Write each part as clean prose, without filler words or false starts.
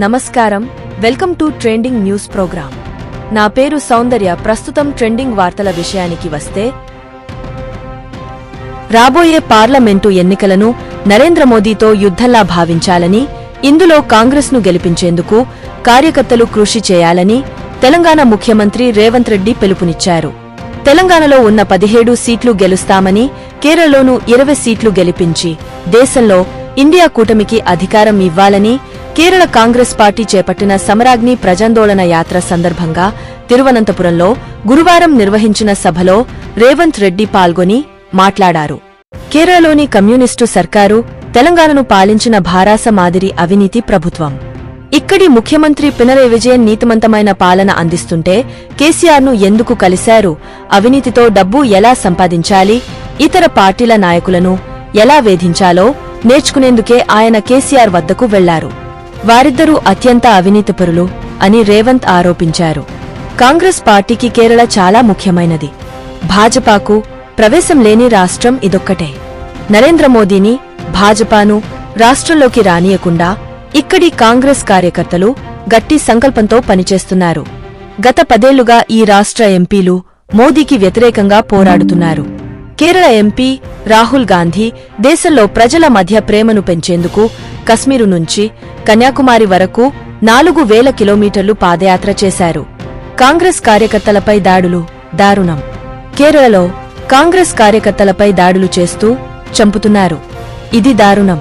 నమస్కారం, welcome to trending news program. నా పేరు సౌందర్య. ప్రస్తుతం ట్రెండింగ్ వార్తల విషయానికి వస్తే, రాబోయే పార్లమెంటు ఎన్నికలను నరేంద్ర మోదీతో యుద్ధంలా భావించాలని, ఇందులో కాంగ్రెస్ను గెలిపించేందుకు కార్యకర్తలు కృషి చేయాలని తెలంగాణ ముఖ్యమంత్రి రేవంత్ రెడ్డి పిలుపునిచ్చారు. తెలంగాణలో ఉన్న 17 సీట్లు గెలుస్తామని, కేరళలోనూ 20 సీట్లు గెలిపించి దేశంలో ఇండియా కూటమికి అధికారం ఇవ్వాలని కేరళ కాంగ్రెస్ పార్టీ చేపట్టిన సమరాగ్ని ప్రజాందోళన యాత్ర సందర్భంగా తిరువనంతపురంలో గురువారం నిర్వహించిన సభలో రేవంత్ రెడ్డి పాల్గొని మాట్లాడారు. కేరళలోని కమ్యూనిస్టు సర్కారు తెలంగాణను పాలించిన భారాస మాదిరి అవినీతి ప్రభుత్వం. ఇక్కడి ముఖ్యమంత్రి పినరయి విజయన్ నీతిమంతమైన పాలన అందిస్తుంటే కేసీఆర్ను ఎందుకు కలిశారు? అవినీతితో డబ్బు ఎలా సంపాదించాలి, ఇతర పార్టీల నాయకులను ఎలా వేధించాలో నేర్చుకునేందుకే ఆయన కేసీఆర్ వద్దకు వెళ్లారు. వారిద్దరూ అత్యంత అవినీతిపరులు అని రేవంత్ ఆరోపించారు. కాంగ్రెస్ పార్టీకి కేరళ చాలా ముఖ్యమైనది. భాజపాకు ప్రవేశం లేని రాష్ట్రం ఇదొక్కటే. నరేంద్ర మోదీని, భాజపాను రాష్ట్రంలోకి రానియకుండా ఇక్కడి కాంగ్రెస్ కార్యకర్తలు గట్టి సంకల్పంతో పనిచేస్తున్నారు. గత 10 ఏళ్లుగా ఈ రాష్ట్ర ఎంపీలు మోదీకి వ్యతిరేకంగా పోరాడుతున్నారు. కేరళ ఎంపీ రాహుల్ గాంధీ దేశంలో ప్రజల మధ్య ప్రేమను పెంచేందుకు కశ్మీరు నుంచి కన్యాకుమారి వరకు 4000 కిలోమీటర్లు పాదయాత్ర చేశారు. కాంగ్రెస్ కార్యకర్తలపై దాడులు దారుణం. కేరళలో కాంగ్రెస్ కార్యకర్తలపై దాడులు చేస్తూ చంపుతున్నారు. ఇది దారుణం.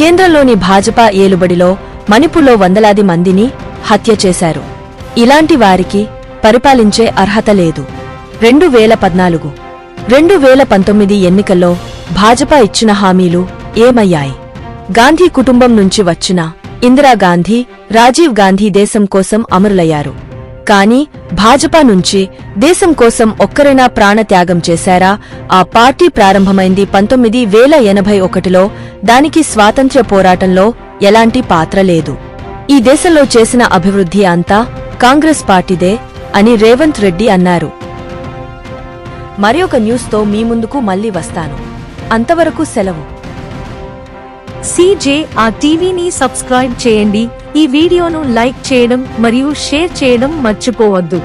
కేంద్రంలోని భాజపా ఏలుబడిలో మణిపూర్లో వందలాది మందిని హత్య చేశారు. ఇలాంటి వారికి పరిపాలించే అర్హత లేదు. 2014, 2019 ఎన్నికల్లో భాజపా ఇచ్చిన హామీలు ఏమయ్యాయి? గాంధీ కుటుంబం నుంచి వచ్చిన ఇందిరాగాంధీ, రాజీవ్ గాంధీ దేశం కోసం అమరులయ్యారు. కాని భాజపా నుంచి దేశం కోసం ఒక్కరైనా ప్రాణత్యాగం చేశారా? ఆ పార్టీ ప్రారంభమైంది 1981లో. దానికి స్వాతంత్ర్య పోరాటంలో ఎలాంటి పాత్ర లేదు. ఈ దేశంలో చేసిన అభివృద్ధి అంతా కాంగ్రెస్ పార్టీదే అని రేవంత్ రెడ్డి అన్నారు. మరొక న్యూస్తో మీ ముందుకు మళ్లీ వస్తాను. అంతవరకు సెలవు. CJR టీవీని సబ్స్క్రైబ్ చేయండి. ఈ వీడియోను లైక్ చేయడం మరియు షేర్ చేయడం మర్చిపోవద్దు.